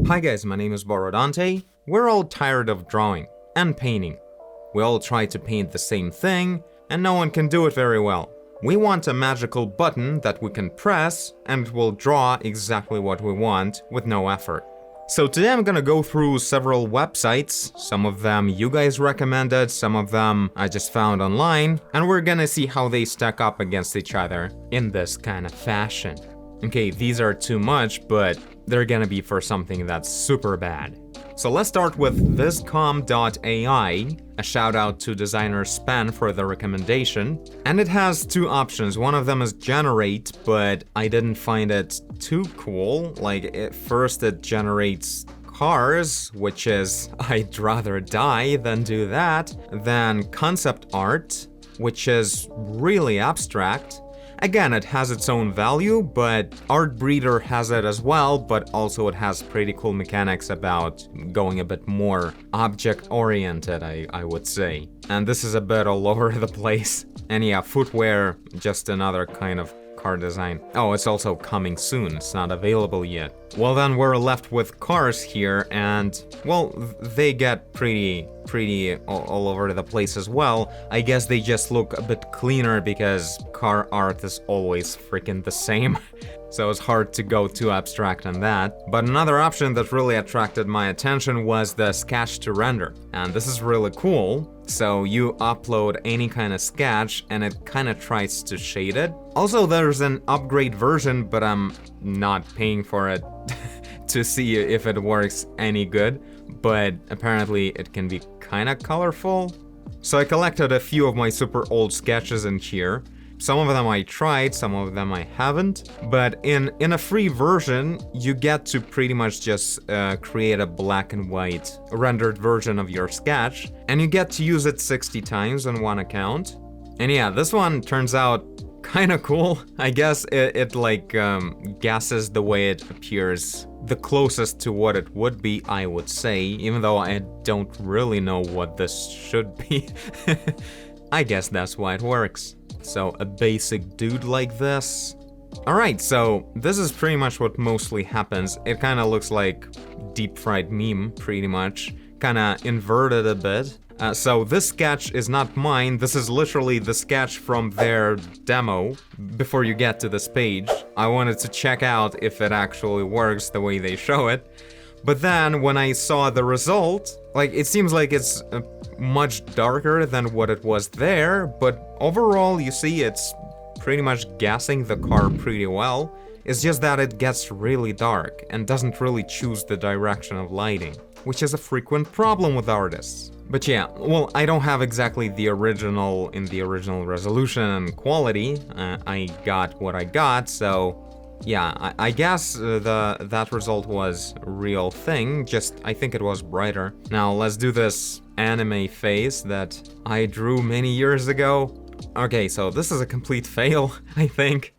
Hi guys, my name is Borodante. We're all tired of drawing and painting. We all try to paint the same thing, and no one can do it very well. We want a magical button that we can press, and it will draw exactly what we want with no effort. So today I'm gonna go through several websites, some of them you guys recommended, some of them I just found online, and we're gonna see how they stack up against each other in this kind of fashion. Okay, these are too much, but they're gonna be for something that's super bad. So let's start with Vizcom AI, a shout out to designer Span for the recommendation. And it has two options. One of them is generate, but I didn't find it too cool. First it generates cars, which is I'd rather die than do that. Then concept art, which is really abstract. Again, it has its own value, but Artbreeder has it as well, but also it has pretty cool mechanics about going a bit more object-oriented, I would say. And this is a bit all over the place. And yeah, footwear, just another kind of car design. Oh, it's also coming soon, it's not available yet. Well, then we're left with cars here, and, well, they get pretty all over the place as well. I guess they just look a bit cleaner because car art is always freaking the same. So it's hard to go too abstract on that. But another option that really attracted my attention was the sketch to render. And this is really cool. So you upload any kind of sketch and it kind of tries to shade it. Also, there's an upgrade version, but I'm not paying for it to see if it works any good. But apparently it can be kind of colorful. So I collected a few of my super old sketches in here. Some of them I tried, some of them I haven't, but in a free version, you get to pretty much just create a black and white rendered version of your sketch, and you get to use it 60 times on one account. And yeah, this one turns out kind of cool. I guess it guesses the way it appears the closest to what it would be, I would say, even though I don't really know what this should be. I guess that's why it works. So a basic dude like this. Alright, so this is pretty much what mostly happens. It kind of looks like deep fried meme, pretty much. Kind of inverted a bit. So this sketch is not mine, this is literally the sketch from their demo before you get to this page. I wanted to check out if it actually works the way they show it. But then when I saw the result, it seems like it's much darker than what it was there, but overall you see it's pretty much guessing the car pretty well. It's just that it gets really dark and doesn't really choose the direction of lighting, which is a frequent problem with artists. But yeah, well, I don't have exactly the original in the original resolution and quality. I got what I got, so yeah, I guess that result was a real thing, just I think it was brighter. Now let's do this anime face that I drew many years ago. Okay, so this is a complete fail, I think.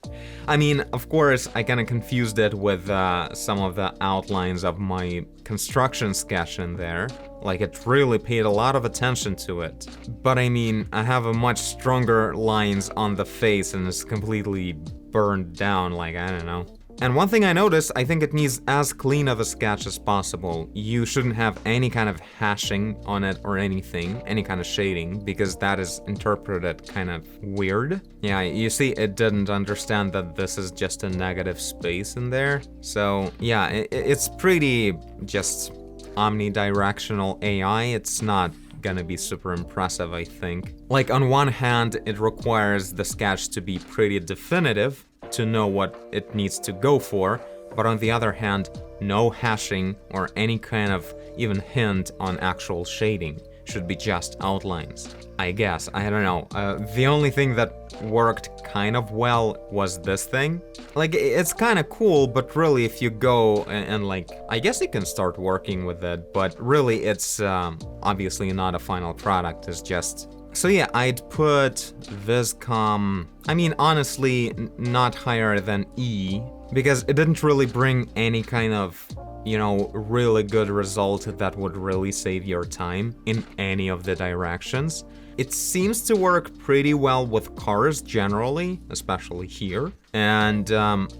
I mean, of course, I kinda confused it with some of the outlines of my construction sketch in there. It really paid a lot of attention to it. But I mean, I have a much stronger lines on the face and it's completely burned down, I don't know. And one thing I noticed, I think it needs as clean of a sketch as possible. You shouldn't have any kind of hashing on it or anything, any kind of shading, because that is interpreted kind of weird. Yeah, you see, it didn't understand that this is just a negative space in there. So yeah, it's pretty just omnidirectional AI. It's not gonna be super impressive, I think. On one hand, it requires the sketch to be pretty definitive to know what it needs to go for, but on the other hand, no hashing or any kind of even hint on actual shading. Should be just outlines. I guess, I don't know. The only thing that worked kind of well was this thing. It's kind of cool, but really if you go and I guess you can start working with it, but really it's obviously not a final product, it's just... So yeah, I'd put Vizcom, I mean, honestly, not higher than E, because it didn't really bring any kind of, really good result that would really save your time in any of the directions. It seems to work pretty well with cars generally, especially here. And,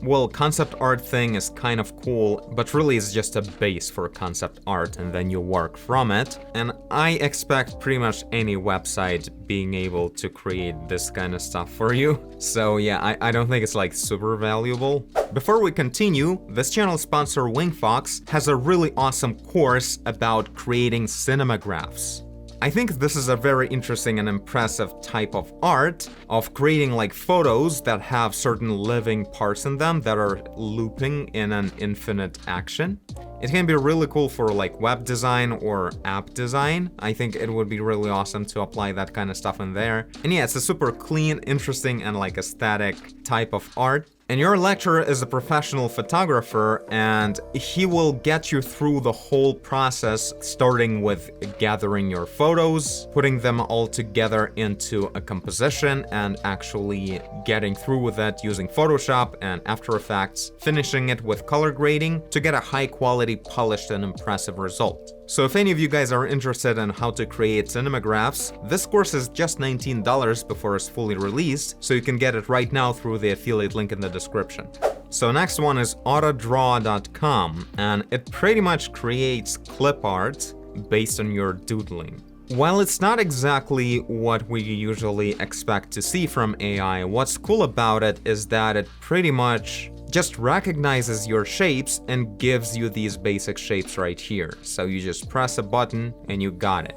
well, concept art thing is kind of cool, but really it's just a base for concept art and then you work from it. And I expect pretty much any website being able to create this kind of stuff for you. So yeah, I don't think it's like super valuable. Before we continue, this channel sponsor WingFox has a really awesome course about creating cinemagraphs. I think this is a very interesting and impressive type of art, of creating like photos that have certain living parts in them that are looping in an infinite action. It can be really cool for like web design or app design. I think it would be really awesome to apply that kind of stuff in there. And yeah, it's a super clean, interesting, and like aesthetic type of art. And your lecturer is a professional photographer, and he will get you through the whole process, starting with gathering your photos, putting them all together into a composition, and actually getting through with it using Photoshop and After Effects, finishing it with color grading to get a high quality, polished, and impressive result. So if any of you guys are interested in how to create cinemagraphs, this course is just $19 before it's fully released, so you can get it right now through the affiliate link in the description. So next one is AutoDraw.com, and it pretty much creates clip art based on your doodling. While it's not exactly what we usually expect to see from AI, what's cool about it is that it pretty much just recognizes your shapes and gives you these basic shapes right here. So you just press a button and you got it.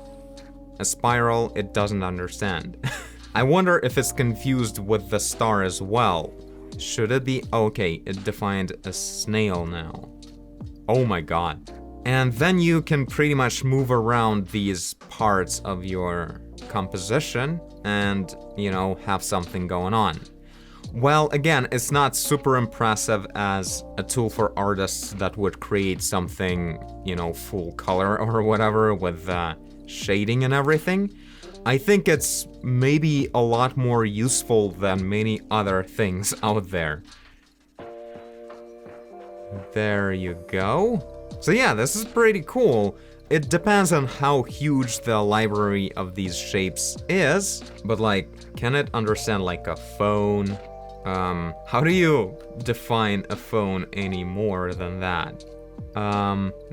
A spiral, it doesn't understand. I wonder if it's confused with the star as well. Should it be? Okay, it defined a snail now. Oh my god. And then you can pretty much move around these parts of your composition and, you know, have something going on. Well, again, it's not super impressive as a tool for artists that would create something, you know, full color or whatever with shading and everything. I think it's maybe a lot more useful than many other things out there. There you go. So yeah, this is pretty cool. It depends on how huge the library of these shapes is, but like, can it understand like a phone? How do you define a phone any more than that?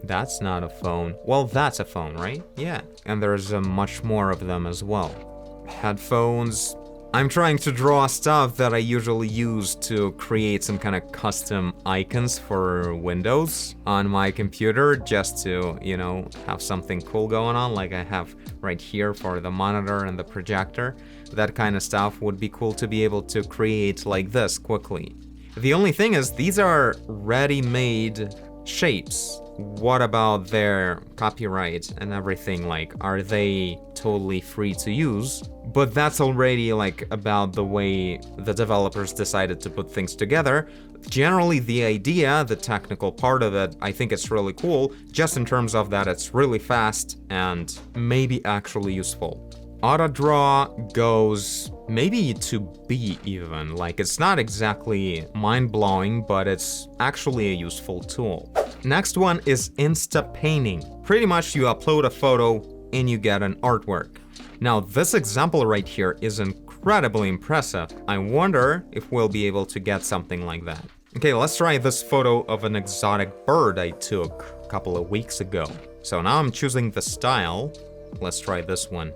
That's not a phone. Well, that's a phone, right? Yeah. And there's much more of them as well. Headphones. I'm trying to draw stuff that I usually use to create some kind of custom icons for Windows on my computer, just to, you know, have something cool going on, like I have right here for the monitor and the projector. That kind of stuff would be cool to be able to create like this quickly. The only thing is, these are ready-made shapes. What about their copyright and everything? Like, are they totally free to use? But that's already like about the way the developers decided to put things together. Generally, the idea, the technical part of it, I think it's really cool, just in terms of that it's really fast and maybe actually useful. AutoDraw goes maybe to B even, like it's not exactly mind-blowing, but it's actually a useful tool. Next one is Instapainting. Pretty much you upload a photo and you get an artwork. Now this example right here is incredibly impressive. I wonder if we'll be able to get something like that. Okay, let's try this photo of an exotic bird I took a couple of weeks ago. So now I'm choosing the style. Let's try this one.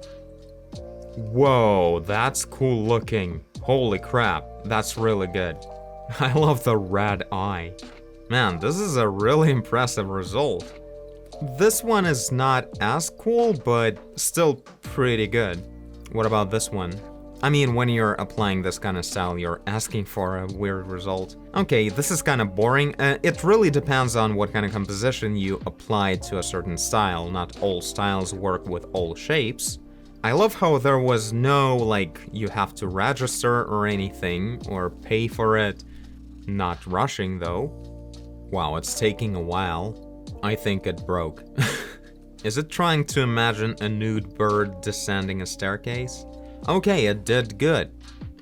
Whoa, that's cool looking. Holy crap, that's really good. I love the red eye. Man, this is a really impressive result. This one is not as cool, but still pretty good. What about this one? I mean, when you're applying this kind of style, you're asking for a weird result. Okay, this is kind of boring. It really depends on what kind of composition you apply to a certain style. Not all styles work with all shapes. I love how there was no, like, you have to register or anything, or pay for it. Not rushing, though. Wow, it's taking a while. I think it broke. Is it trying to imagine a nude bird descending a staircase? Okay, it did good.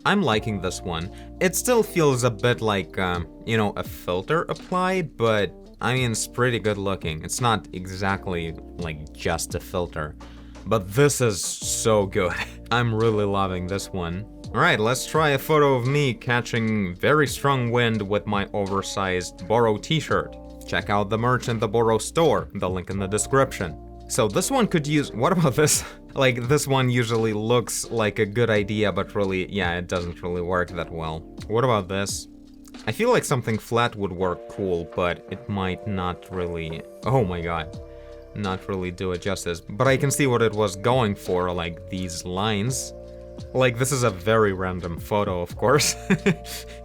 I'm liking this one. It still feels a bit like, you know, a filter applied, but I mean, it's pretty good looking. It's not exactly like just a filter. But this is so good. I'm really loving this one. Alright, let's try a photo of me catching very strong wind with my oversized Boro t-shirt. Check out the merch in the Boro store, the link in the description. So this one could use, what about this? Like, this one usually looks like a good idea, but really, yeah, it doesn't really work that well. What about this? I feel like something flat would work cool, but it might not really, oh my god, not really do it justice. But I can see what it was going for, like these lines. Like, this is a very random photo, of course.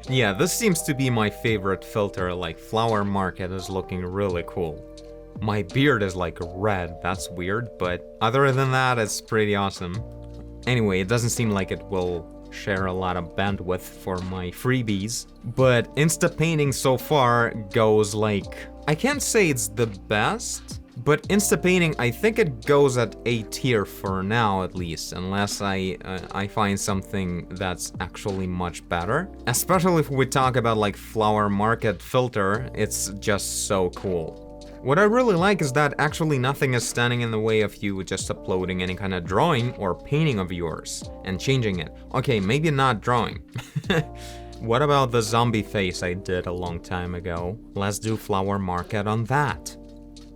Yeah, this seems to be my favorite filter, like flower market is looking really cool. My beard is like red, that's weird, but other than that, it's pretty awesome. Anyway, it doesn't seem like it will share a lot of bandwidth for my freebies, but Instapainting so far goes like, I can't say it's the best, but Instapainting, I think it goes at A tier for now at least, unless I find something that's actually much better. Especially if we talk about like flower market filter, it's just so cool. What I really like is that actually nothing is standing in the way of you just uploading any kind of drawing or painting of yours and changing it. Okay, maybe not drawing. What about the zombie face I did a long time ago? Let's do flower market on that.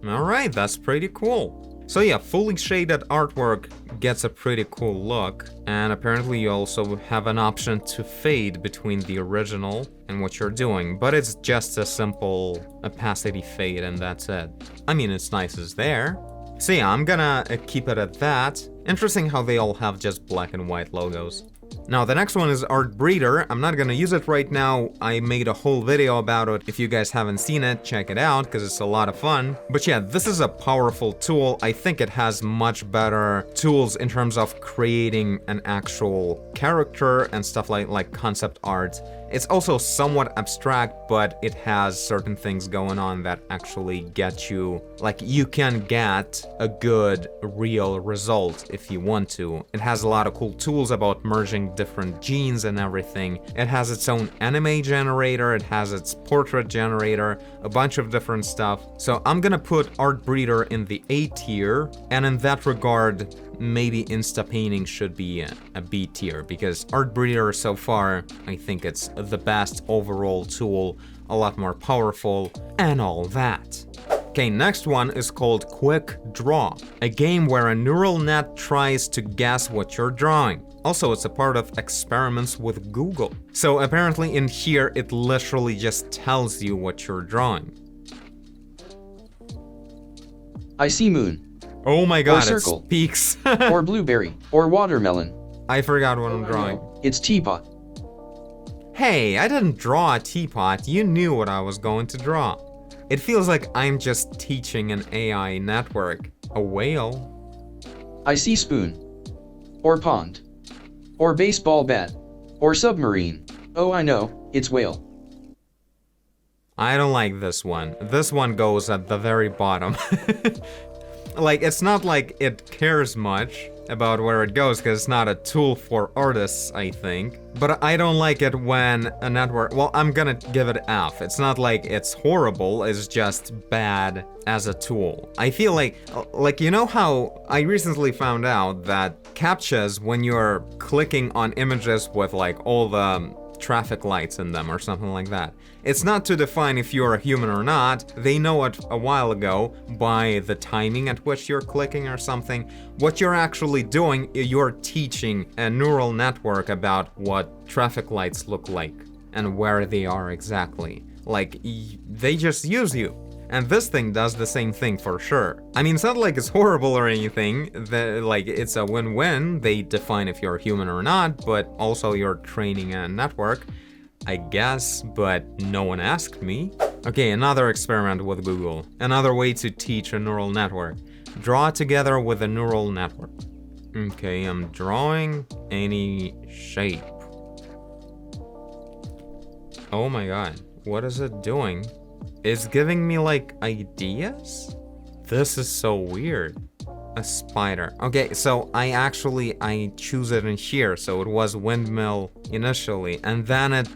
Alright, that's pretty cool. So yeah, fully shaded artwork gets a pretty cool look, and apparently you also have an option to fade between the original and what you're doing, but it's just a simple opacity fade and that's it. I mean, it's nice as there. So yeah, I'm gonna keep it at that. Interesting how they all have just black and white logos. Now, the next one is Artbreeder. I'm not gonna use it right now. I made a whole video about it. If you guys haven't seen it, check it out, because it's a lot of fun. But yeah, this is a powerful tool. I think it has much better tools in terms of creating an actual character and stuff like concept art. It's also somewhat abstract, but it has certain things going on that actually get you, like, you can get a good, real result if you want to. It has a lot of cool tools about merging different genes and everything. It has its own anime generator, it has its portrait generator, a bunch of different stuff. So I'm gonna put Artbreeder in the A tier, and in that regard, maybe Instapainting should be a B tier, because Artbreeder so far, I think it's the best overall tool, a lot more powerful, and all that. Okay, next one is called Quick Draw, a game where a neural net tries to guess what you're drawing. Also, it's a part of experiments with Google. So apparently in here, it literally just tells you what you're drawing. I see moon. Oh my god, or circle. It speaks. Or blueberry. Or watermelon. I forgot what I'm drawing. It's teapot. Hey, I didn't draw a teapot. You knew what I was going to draw. It feels like I'm just teaching an AI network. A whale. I see spoon. Or pond. Or baseball bat. Or submarine. Oh, I know, it's whale. I don't like this one. This one goes at the very bottom. Like, it's not like it cares much about where it goes, because it's not a tool for artists, I think. But I don't like it when a network, well, I'm gonna give it F. It's not like it's horrible, it's just bad as a tool. I feel like, you know how I recently found out that CAPTCHAs, when you're clicking on images with like all the traffic lights in them or something like that, it's not to define if you're a human or not. They know it a while ago by the timing at which you're clicking or something. What you're actually doing, you're teaching a neural network about what traffic lights look like and where they are exactly. Like, they just use you. And this thing does the same thing for sure. I mean, it's not like it's horrible or anything. Like, it's a win-win. They define if you're human or not, but also you're training a network, I guess, but no one asked me. Okay, another experiment with Google. Another way to teach a neural network. Draw together with a neural network. Okay, I'm drawing any shape. Oh my god, what is it doing? It's giving me like ideas? This is so weird. A spider. Okay, so I choose it in here. So it was windmill initially, and then it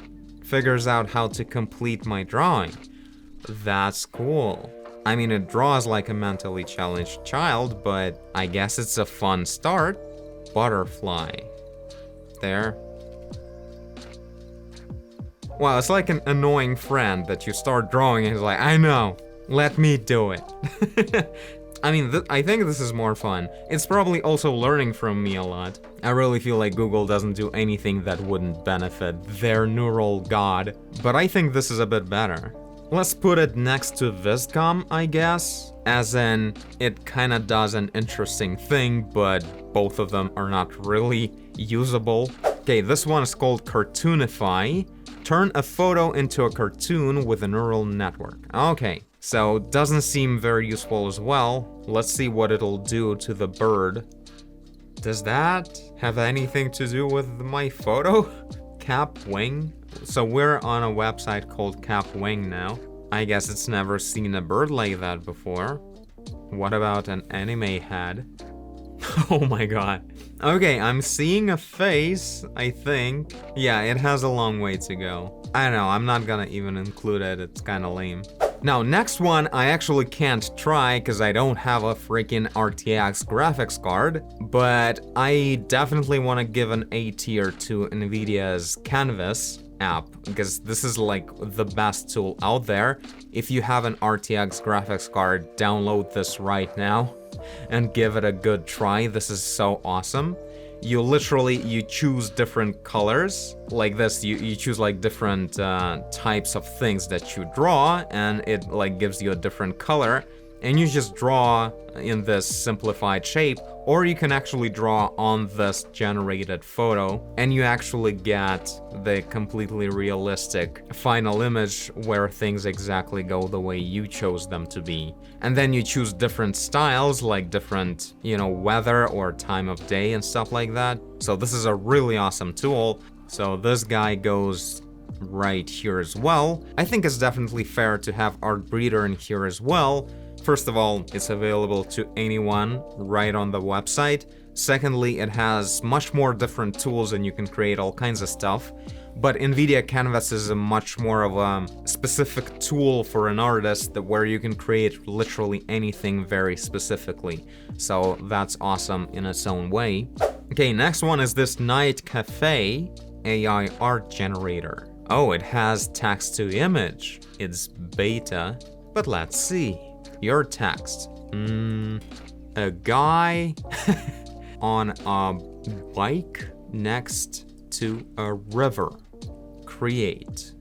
figures out how to complete my drawing. That's cool. I mean, it draws like a mentally challenged child, but I guess it's a fun start. Butterfly. There. Wow, it's like an annoying friend that you start drawing and he's like, I know, let me do it. I mean, I think this is more fun. It's probably also learning from me a lot. I really feel like Google doesn't do anything that wouldn't benefit their neural god, but I think this is a bit better. Let's put it next to Vizcom, I guess, as in, it kinda does an interesting thing, but both of them are not really usable. Okay, this one is called Cartoonify. Turn a photo into a cartoon with a neural network. Okay, so doesn't seem very useful as well. Let's see what it'll do to the bird. Does that have anything to do with my photo? Cap wing? So we're on a website called Cap Wing now. I guess it's never seen a bird like that before. What about an anime head? Oh my god. Okay, I'm seeing a face, I think. Yeah, it has a long way to go. I don't know, I'm not gonna even include it, it's kinda lame. Now, next one I actually can't try because I don't have a freaking RTX graphics card, but I definitely want to give an A tier to NVIDIA's Canvas app, because this is like the best tool out there. If you have an RTX graphics card, download this right now and give it a good try. This is so awesome. You choose different colors like this. You choose like different types of things that you draw, and it like gives you a different color, and you just draw in this simplified shape, or you can actually draw on this generated photo, and you actually get the completely realistic final image where things exactly go the way you chose them to be. And then you choose different styles, like different, weather or time of day and stuff like that. So this is a really awesome tool. So this guy goes right here as well. I think it's definitely fair to have Artbreeder in here as well. First of all, it's available to anyone right on the website. Secondly, it has much more different tools and you can create all kinds of stuff. But NVIDIA Canvas is a much more of a specific tool for an artist where you can create literally anything very specifically. So that's awesome in its own way. Okay, next one is this NightCafe AI art generator. Oh, it has text to image. It's beta, but let's see. Your text. A guy on a bike next to a river. Create.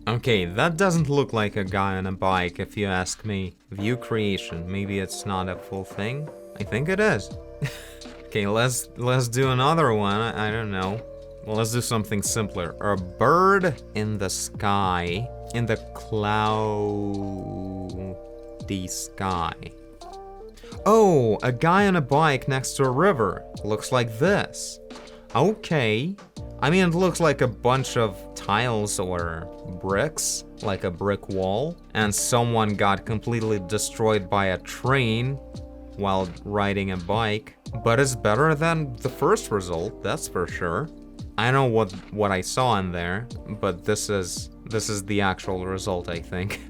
Okay, that doesn't look like a guy on a bike if you ask me. View creation. Maybe it's not a full thing? I think it is. Okay, let's do another one. I don't know. Well, let's do something simpler. A bird in the sky. In the cloudy sky. Oh, a guy on a bike next to a river. Looks like this. Okay. I mean, it looks like a bunch of tiles or bricks, like a brick wall, and someone got completely destroyed by a train while riding a bike. But it's better than the first result, that's for sure. I don't know what I saw in there, but this is the actual result, I think.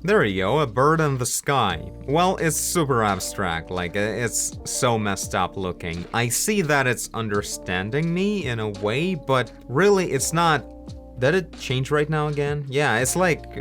There you go, a bird in the sky. Well, it's super abstract, like, it's so messed up looking. I see that it's understanding me in a way, but really it's not. Did it change right now again? Yeah, it's like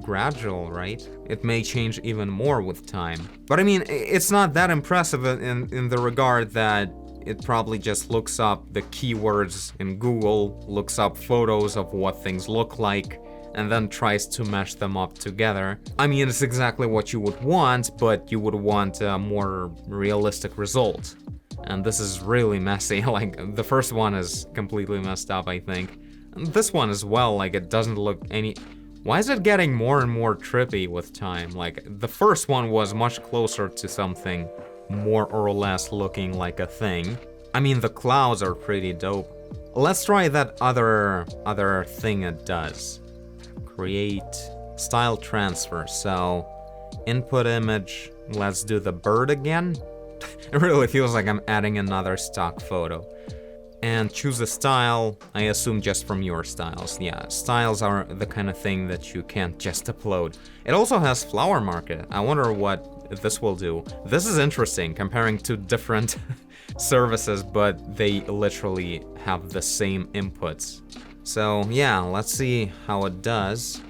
gradual, right? It may change even more with time. But I mean, it's not that impressive in the regard that it probably just looks up the keywords in Google, looks up photos of what things look like, and then tries to mesh them up together. I mean, it's exactly what you would want, but you would want a more realistic result. And this is really messy. Like, the first one is completely messed up, I think. And this one as well, like, it doesn't look any... Why is it getting more and more trippy with time? Like, the first one was much closer to something more or less looking like a thing. I mean, the clouds are pretty dope. Let's try that other thing it does. Create style transfer. So input image, let's do the bird again. It really feels like I'm adding another stock photo. and choose a style, I assume just from your styles. Yeah, styles are the kind of thing that you can't just upload. It also has flower market. I wonder what this will do. This is interesting, comparing to different services, but they literally have the same inputs. So yeah, let's see how it does.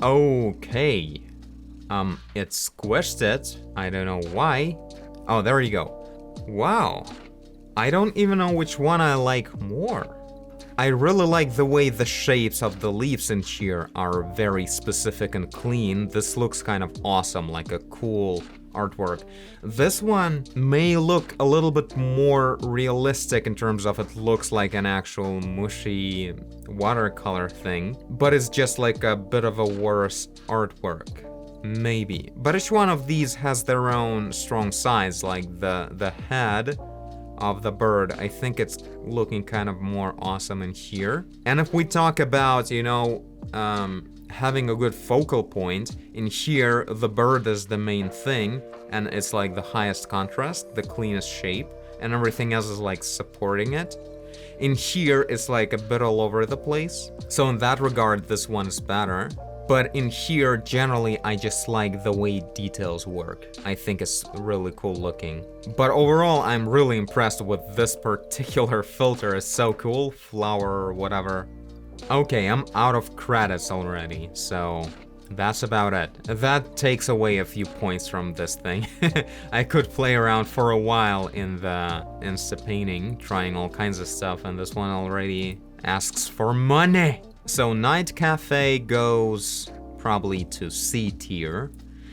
Okay. It squished it. I don't know why. Oh, there you go. Wow. I don't even know which one I like more. I really like the way the shapes of the leaves in here are very specific and clean. This looks kind of awesome, like a cool artwork. This one may look a little bit more realistic in terms of it looks like an actual mushy watercolor thing, but it's just like a bit of a worse artwork. Maybe. But each one of these has their own strong sides, like the head of the bird. I think it's looking kind of more awesome in here. And if we talk about, you know, having a good focal point, in here the bird is the main thing, and it's like the highest contrast, the cleanest shape, and everything else is like supporting it. In here it's like a bit all over the place, so in that regard this one is better. But in here, generally, I just like the way details work. I think it's really cool looking. But overall, I'm really impressed with this particular filter. It's so cool, flower or whatever. Okay, I'm out of credits already, so that's about it. That takes away a few points from this thing. I could play around for a while in the Instapainting, trying all kinds of stuff, and this one already asks for money. So NightCafe goes probably to C tier.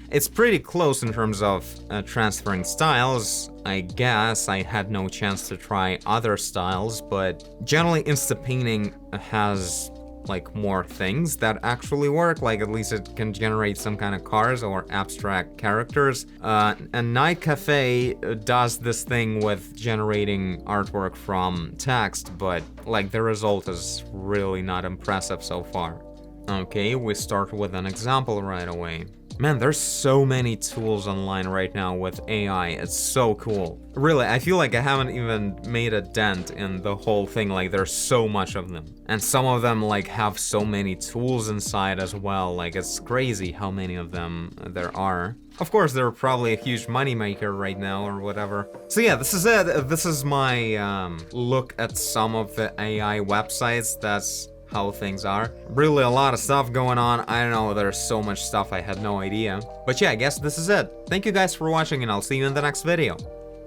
It's pretty close in terms of transferring styles. I guess I had no chance to try other styles, but generally Instapainting has like more things that actually work, like at least it can generate some kind of cars or abstract characters. And NightCafe does this thing with generating artwork from text, but like the result is really not impressive so far. Okay, we start with an example right away. Man, there's so many tools online right now with AI, it's so cool. Really, I feel like I haven't even made a dent in the whole thing, like there's so much of them. And some of them like have so many tools inside as well, like it's crazy how many of them there are. Of course, they're probably a huge moneymaker right now or whatever. So yeah, this is it. This is my look at some of the AI websites. That's how things are. Really a lot of stuff going on. I don't know, there's so much stuff I had no idea. But yeah, I guess this is it. Thank you guys for watching and I'll see you in the next video.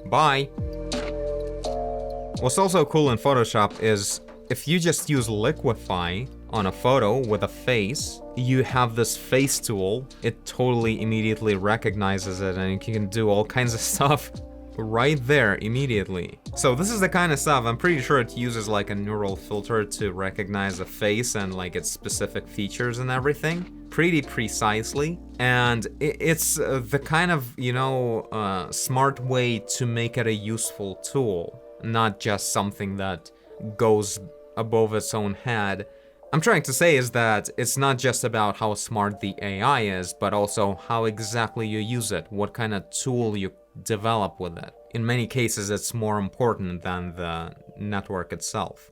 Bye! What's also cool in Photoshop is if you just use liquify on a photo with a face, you have this face tool. It totally immediately recognizes it and you can do all kinds of stuff right there immediately. So this is the kind of stuff, I'm pretty sure it uses like a neural filter to recognize a face and like its specific features and everything pretty precisely. And it's the kind of, you know, smart way to make it a useful tool, not just something that goes above its own head. I'm trying to say is that it's not just about how smart the AI is, but also how exactly you use it, what kind of tool you develop with it. In many cases, it's more important than the network itself.